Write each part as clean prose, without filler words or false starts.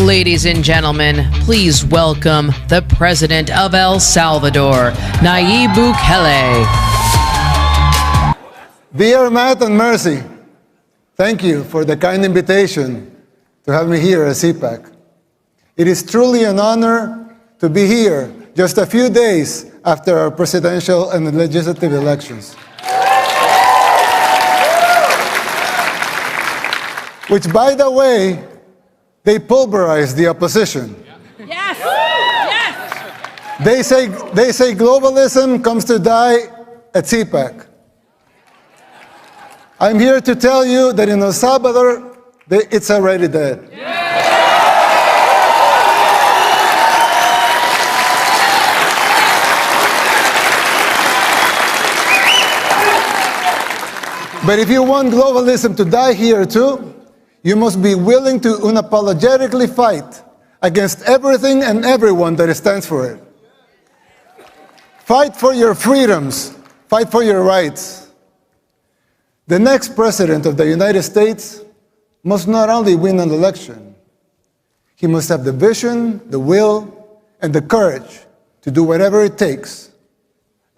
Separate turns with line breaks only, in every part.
Ladies and gentlemen, please welcome the President of El Salvador, Nayib Bukele.
Dear Matt and Mercy, thank you for the kind invitation to have me here at C.P.A.C. It is truly an honor to be here just a few days after our presidential and legislative elections. Which, by the way, they pulverized the opposition.
Yes! Yes!
They say globalism comes to die at C.P.A.C. I'm here to tell you that in El Salvador, it's already dead. But if you want globalism to die here too, you must be willing to unapologetically fight against everything and everyone that stands for it. Fight for your freedoms. Fight for your rights. The next president of the United States must not only win an election, he must have the vision, the will, and the courage to do whatever it takes.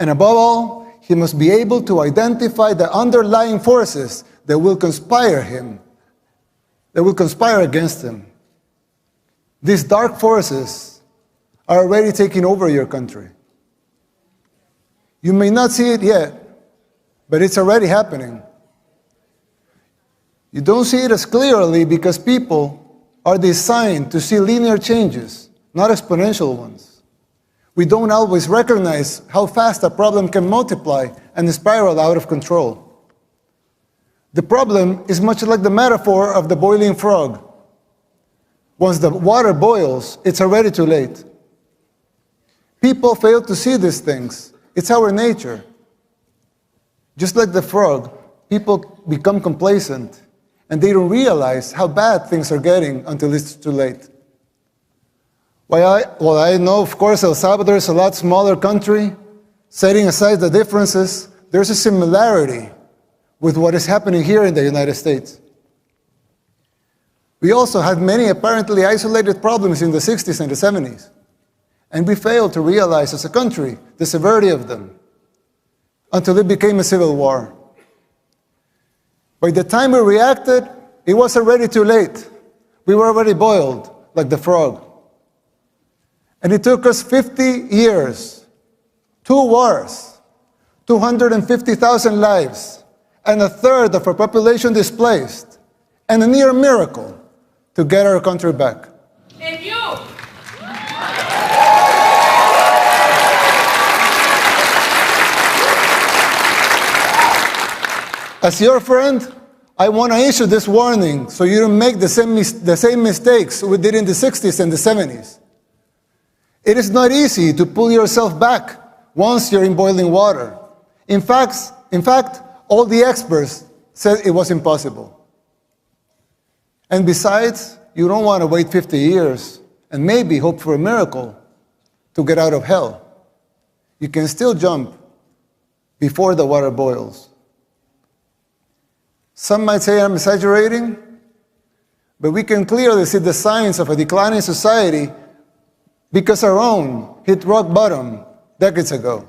And above all, he must be able to identify the underlying forces that will conspire against him. These dark forces are already taking over your country. You may not see it yet, but it's already happening. You don't see it as clearly because people are designed to see linear changes, not exponential ones. We don't always recognize how fast a problem can multiply and spiral out of control. The problem is much like the metaphor of the boiling frog. Once the water boils, it's already too late. People fail to see these things. It's our nature. Just like the frog, people become complacent, and they don't realize how bad things are getting until it's too late. While I know, of course, El Salvador is a lot smaller country, setting aside the differences, there's a similarity with what is happening here in the United States. We also had many apparently isolated problems in the 60s and the 70s, and we failed to realize as a country the severity of them until it became a civil war. By the time we reacted, it was already too late. We were already boiled like the frog. And it took us 50 years, 2 wars, 250,000 lives, and a third of our population displaced, and a near miracle to get our country back.
And you!
As your friend, I want to issue this warning so you don't make the same mistakes we did in the 60s and the 70s. It is not easy to pull yourself back once you're in boiling water. In fact, all the experts said it was impossible. And besides, you don't want to wait 50 years and maybe hope for a miracle to get out of hell. You can still jump before the water boils. Some might say I'm exaggerating, but we can clearly see the signs of a declining society because our own hit rock bottom decades ago.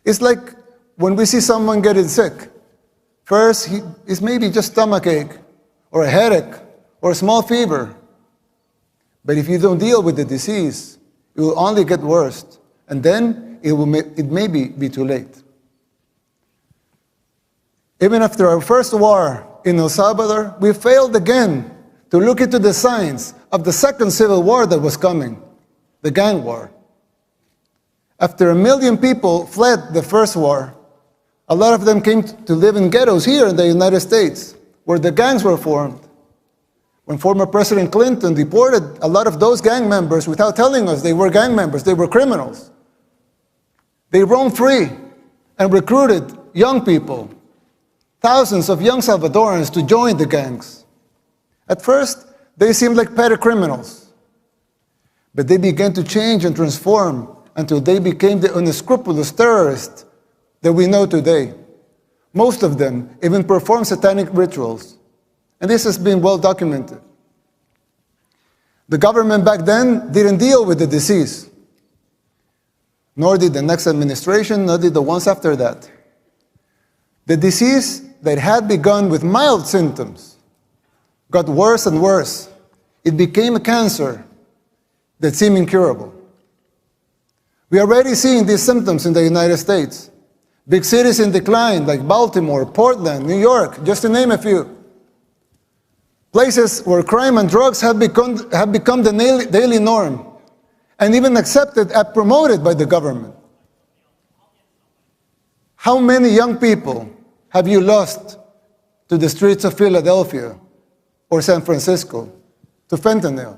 It's like when we see someone getting sick. First, it's maybe just stomachache, or a headache, or a small fever. But if you don't deal with the disease, it will only get worse, and then it may be too late. Even after our first war in El Salvador, we failed again to look into the signs of the second civil war that was coming, the gang war. After 1 million people fled the first war, a lot of them came to live in ghettos here in the United States, where the gangs were formed. When former President Clinton deported a lot of those gang members without telling us they were gang members, they were criminals. They roamed free and recruited young people, thousands of young Salvadorans, to join the gangs. At first, they seemed like petty criminals, but they began to change and transform until they became the unscrupulous terrorists that we know today. Most of them even perform satanic rituals, and this has been well documented. The government back then didn't deal with the disease, nor did the next administration, nor did the ones after that. The disease that had begun with mild symptoms got worse and worse. It became a cancer that seemed incurable. We are already seeing these symptoms in the United States. Big cities in decline like Baltimore, Portland, New York, just to name a few. Places where crime and drugs have become the daily norm and even accepted and promoted by the government. How many young people have you lost to the streets of Philadelphia or San Francisco, to fentanyl?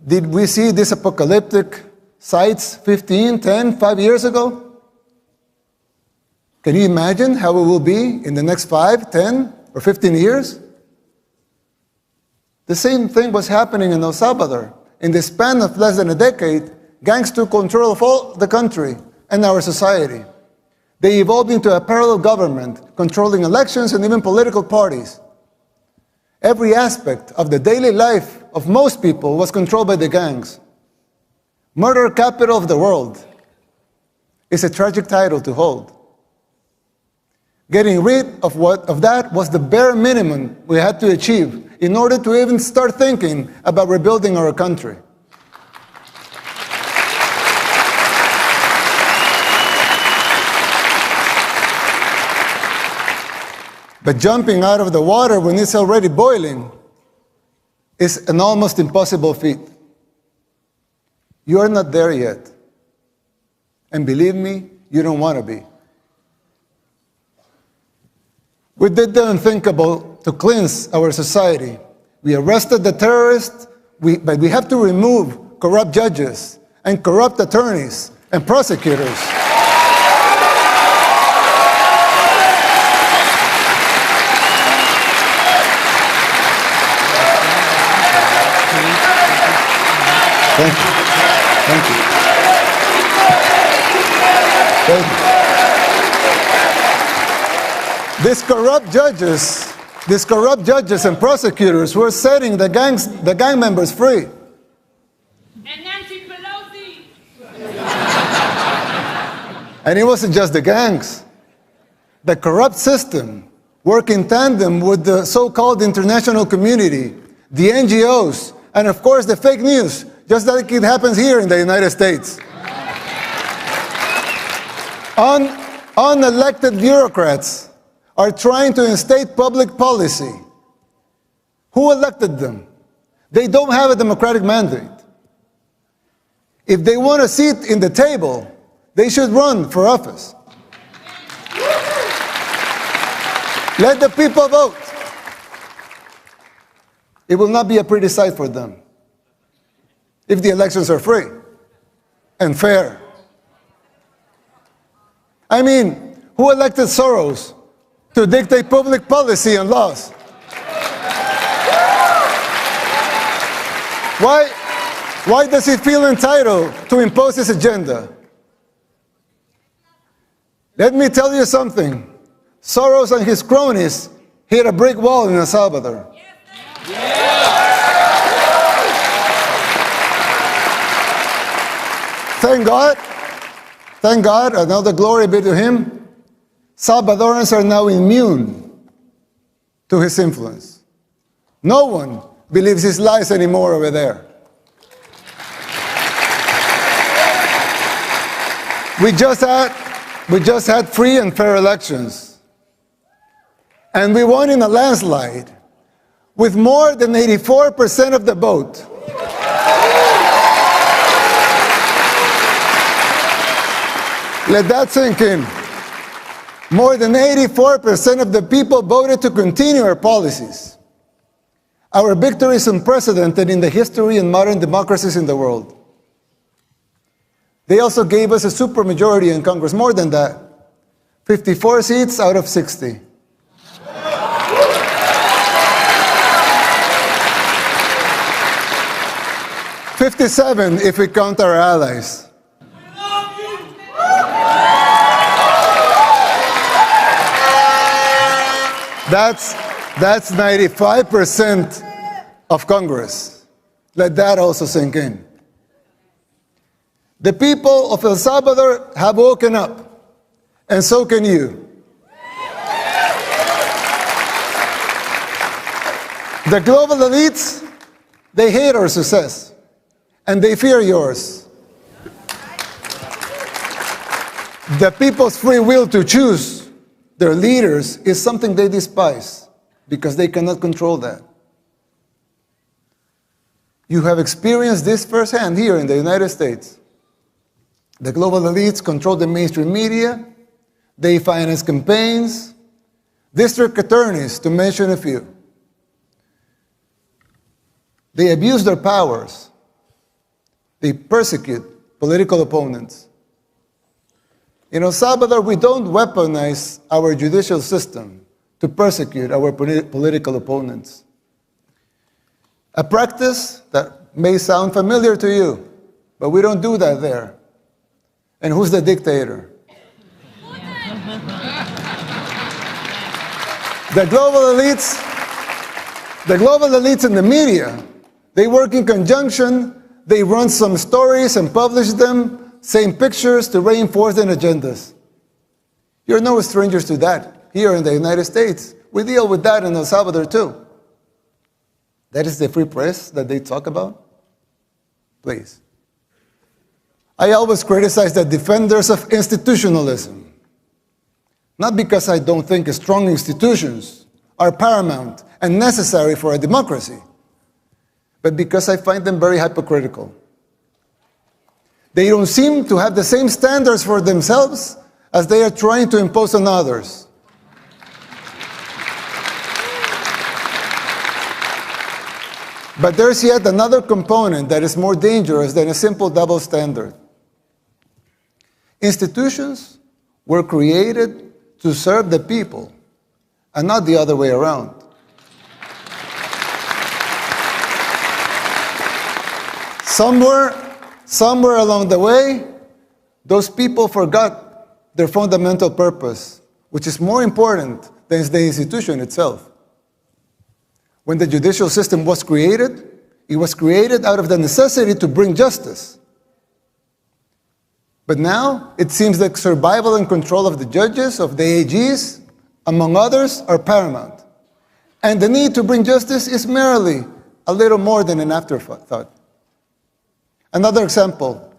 Did we see these apocalyptic sights 15, 10, 5 years ago? Can you imagine how it will be in the next 5, 10, or 15 years? The same thing was happening in El Salvador. In the span of less than a decade, gangs took control of all the country and our society. They evolved into a parallel government, controlling elections and even political parties. Every aspect of the daily life of most people was controlled by the gangs. Murder capital of the world is a tragic title to hold. Getting rid of that was the bare minimum we had to achieve in order to even start thinking about rebuilding our country. But jumping out of the water when it's already boiling is an almost impossible feat. You are not there yet. And believe me, you don't want to be. We did the unthinkable to cleanse our society. We arrested the terrorists, but we have to remove corrupt judges and corrupt attorneys and prosecutors. Thank you. Thank you. Thank you. These corrupt judges and prosecutors were setting the gang members free.
And Nancy Pelosi.
And it wasn't just the gangs. The corrupt system worked in tandem with the so-called international community, the NGOs, and of course the fake news, just like it happens here in the United States. Unelected bureaucrats are trying to instate public policy. Who elected them? They don't have a democratic mandate. If they want a seat in the table, they should run for office. Let the people vote. It will not be a pretty sight for them if the elections are free and fair. I mean, who elected Soros to dictate public policy and laws? Why does he feel entitled to impose his agenda? Let me tell you something. Soros and his cronies hit a brick wall in El Salvador. Thank God, and all the glory be to him, Salvadorans are now immune to his influence. No one believes his lies anymore over there. We just had free and fair elections. And we won in a landslide with more than 84% of the vote. Let that sink in. More than 84% of the people voted to continue our policies. Our victory is unprecedented in the history and modern democracies in the world. They also gave us a supermajority in Congress, more than that. 54 seats out of 60. $57 if we count our allies. That's 95% of Congress. Let that also sink in. The people of El Salvador have woken up, and so can you. The global elites, they hate our success, and they fear yours. The people's free will to choose their leaders is something they despise because they cannot control that. You have experienced this firsthand here in the United States. The global elites control the mainstream media, they finance campaigns, district attorneys, to mention a few. They abuse their powers. They persecute political opponents. In El Salvador, we don't weaponize our judicial system to persecute our political opponents. A practice that may sound familiar to you, but we don't do that there. And who's the dictator? The global elites in the media, they work in conjunction, they run some stories and publish them, same pictures to reinforce their agendas. You're no strangers to that here in the United States. We deal with that in El Salvador too. That is the free press that they talk about? Please. I always criticize the defenders of institutionalism. Not because I don't think strong institutions are paramount and necessary for a democracy, but because I find them very hypocritical. They don't seem to have the same standards for themselves as they are trying to impose on others. But there's yet another component that is more dangerous than a simple double standard. Institutions were created to serve the people and not the other way around. Somewhere along the way, those people forgot their fundamental purpose, which is more important than the institution itself. When the judicial system was created, it was created out of the necessity to bring justice. But now, it seems that survival and control of the judges, of the AGs, among others, are paramount. And the need to bring justice is merely a little more than an afterthought. Another example,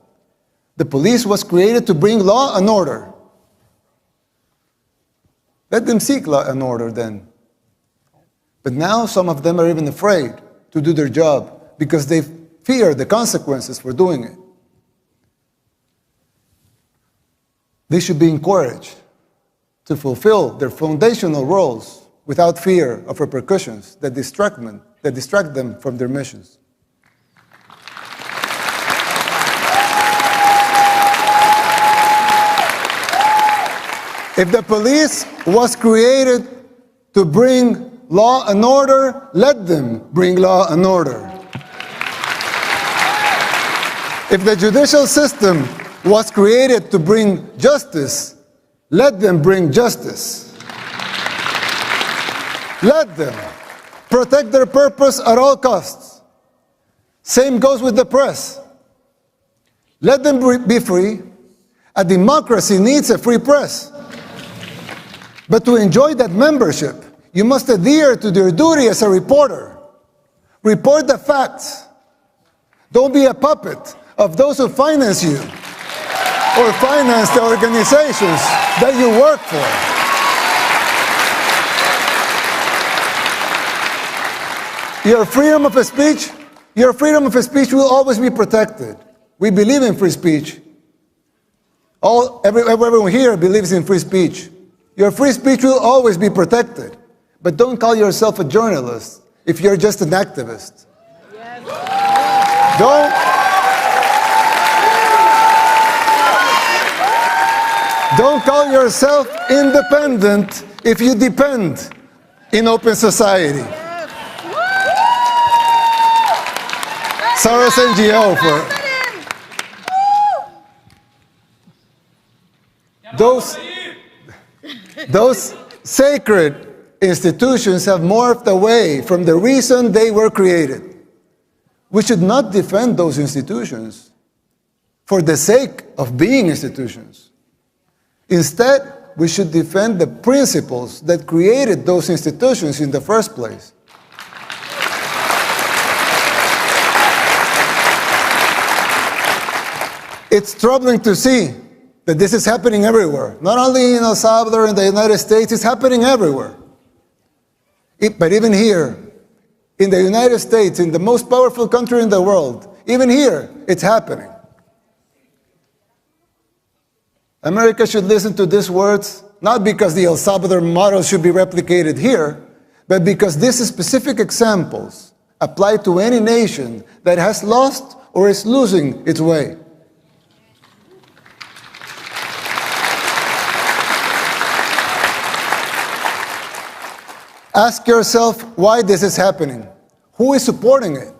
the police was created to bring law and order. Let them seek law and order then. But now some of them are even afraid to do their job because they fear the consequences for doing it. They should be encouraged to fulfill their foundational roles without fear of repercussions that distract them from their missions. If the police was created to bring law and order, let them bring law and order. If the judicial system was created to bring justice, let them bring justice. Let them protect their purpose at all costs. Same goes with the press. Let them be free. A democracy needs a free press. But to enjoy that membership, you must adhere to your duty as a reporter. Report the facts. Don't be a puppet of those who finance you or finance the organizations that you work for. Your freedom of speech will always be protected. We believe in free speech. Everyone here believes in free speech. Your free speech will always be protected. But don't call yourself a journalist if you're just an activist. Don't call yourself independent if you depend in open society. Soros NGO for those sacred institutions have morphed away from the reason they were created. We should not defend those institutions for the sake of being institutions. Instead, we should defend the principles that created those institutions in the first place. It's troubling to see that this is happening everywhere. Not only in El Salvador and the United States, it's happening everywhere. But even here, in the United States, in the most powerful country in the world, even here, it's happening. America should listen to these words, not because the El Salvador model should be replicated here, but because these specific examples apply to any nation that has lost or is losing its way. Ask yourself why this is happening, who is supporting it,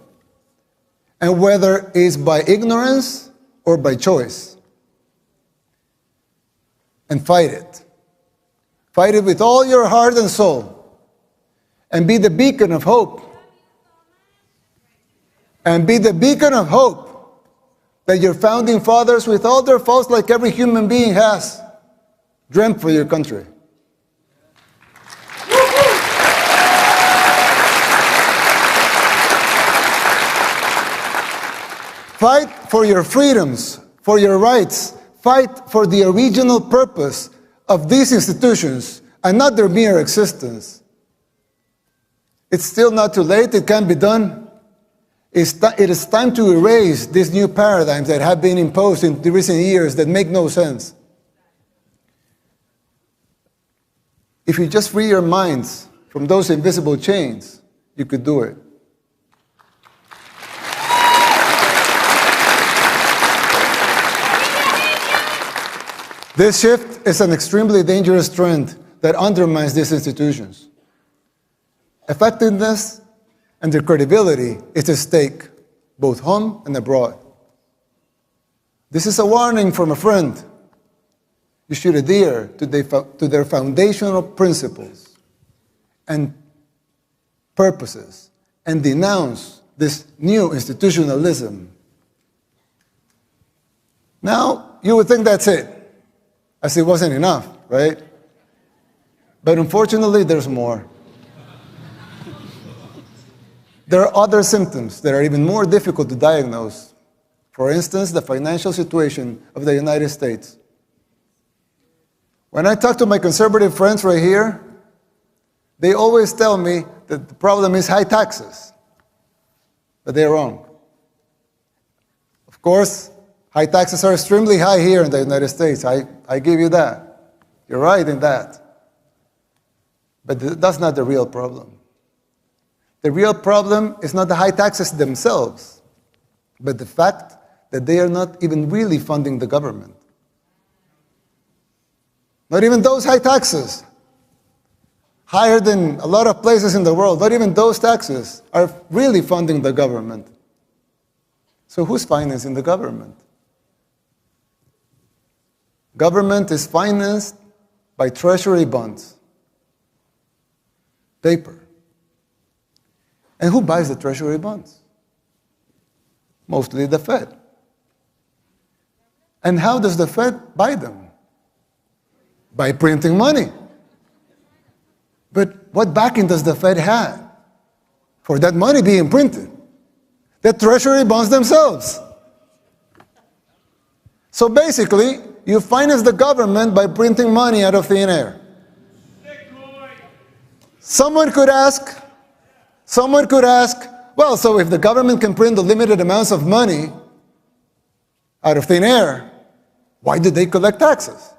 and whether it is by ignorance or by choice. And fight it. Fight it with all your heart and soul. And be the beacon of hope. And be the beacon of hope that your founding fathers, with all their faults like every human being has, dreamt for your country. Fight for your freedoms, for your rights. Fight for the original purpose of these institutions and not their mere existence. It's still not too late. It can be done. It is time to erase these new paradigms that have been imposed in the recent years that make no sense. If you just free your minds from those invisible chains, you could do it. This shift is an extremely dangerous trend that undermines these institutions. Effectiveness and their credibility is at stake, both home and abroad. This is a warning from a friend. You should adhere to their foundational principles and purposes and denounce this new institutionalism. Now, you would think that's it. As it wasn't enough, right? But unfortunately, there's more. There are other symptoms that are even more difficult to diagnose. For instance, the financial situation of the United States. When I talk to my conservative friends right here, they always tell me that the problem is high taxes. But they're wrong. Of course, high taxes are extremely high here in the United States. I give you that. You're right in that. But that's not the real problem. The real problem is not the high taxes themselves, but the fact that they are not even really funding the government. Not even those high taxes, higher than a lot of places in the world, not even those taxes are really funding the government. So who's financing the government? Government is financed by treasury bonds, paper. And who buys the treasury bonds? Mostly the Fed. And how does the Fed buy them? By printing money. But what backing does the Fed have for that money being printed? The treasury bonds themselves. So basically, you finance the government by printing money out of thin air. Someone could ask, well, so if the government can print the limited amounts of money out of thin air, why do they collect taxes?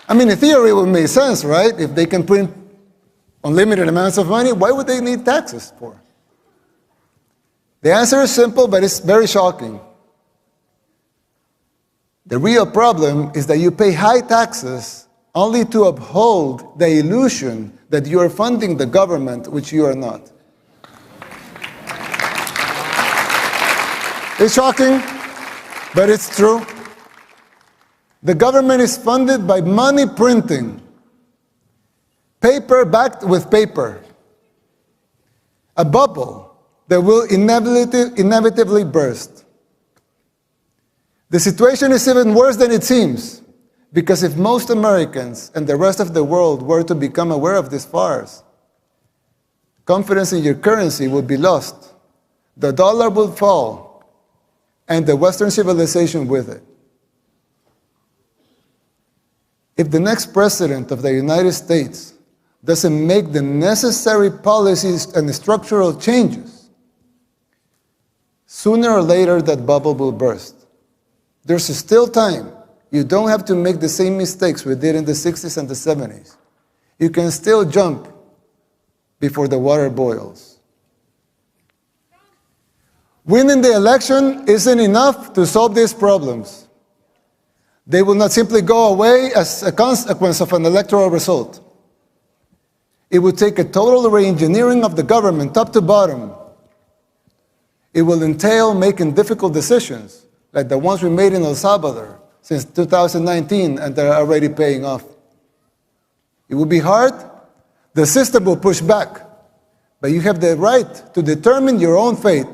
I mean, in theory, it would make sense, right? If they can print unlimited amounts of money, why would they need taxes for? The answer is simple, but it's very shocking. The real problem is that you pay high taxes only to uphold the illusion that you are funding the government, which you are not. It's shocking, but it's true. The government is funded by money printing, paper backed with paper, a bubble that will inevitably burst. The situation is even worse than it seems, because if most Americans and the rest of the world were to become aware of this farce, confidence in your currency would be lost, the dollar would fall, and the Western civilization with it. If the next president of the United States doesn't make the necessary policies and structural changes, sooner or later that bubble will burst. There's still time. You don't have to make the same mistakes we did in the 60s and the 70s. You can still jump before the water boils. Winning the election isn't enough to solve these problems. They will not simply go away as a consequence of an electoral result. It would take a total re-engineering of the government, top to bottom. It will entail making difficult decisions, like the ones we made in El Salvador since 2019, and they're already paying off. It will be hard. The system will push back, but you have the right to determine your own fate.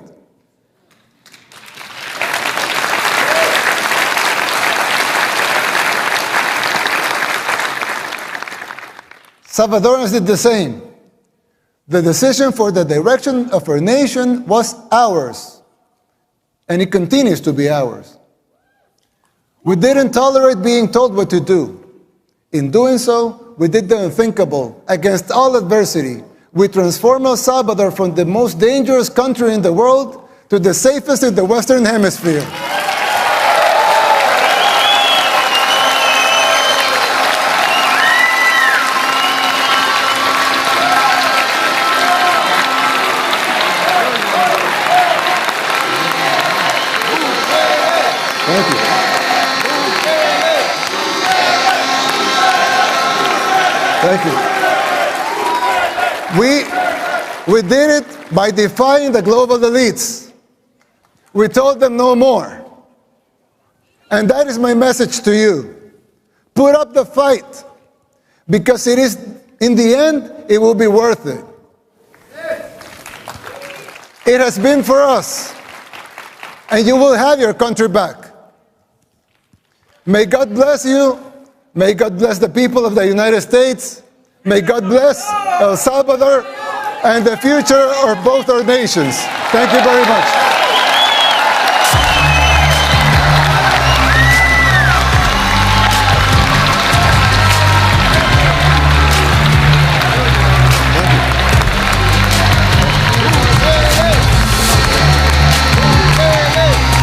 Salvadorans did the same. The decision for the direction of our nation was ours, and it continues to be ours. We didn't tolerate being told what to do. In doing so, we did the unthinkable. Against all adversity, we transformed El Salvador from the most dangerous country in the world to the safest in the Western Hemisphere. Thank you. Thank you. We did it by defying the global elites. We told them no more. And that is my message to you. Put up the fight, because it is, in the end, it will be worth it. It has been for us, and you will have your country back. May God bless you. May God bless the people of the United States. May God bless El Salvador and the future of both our nations. Thank you very much.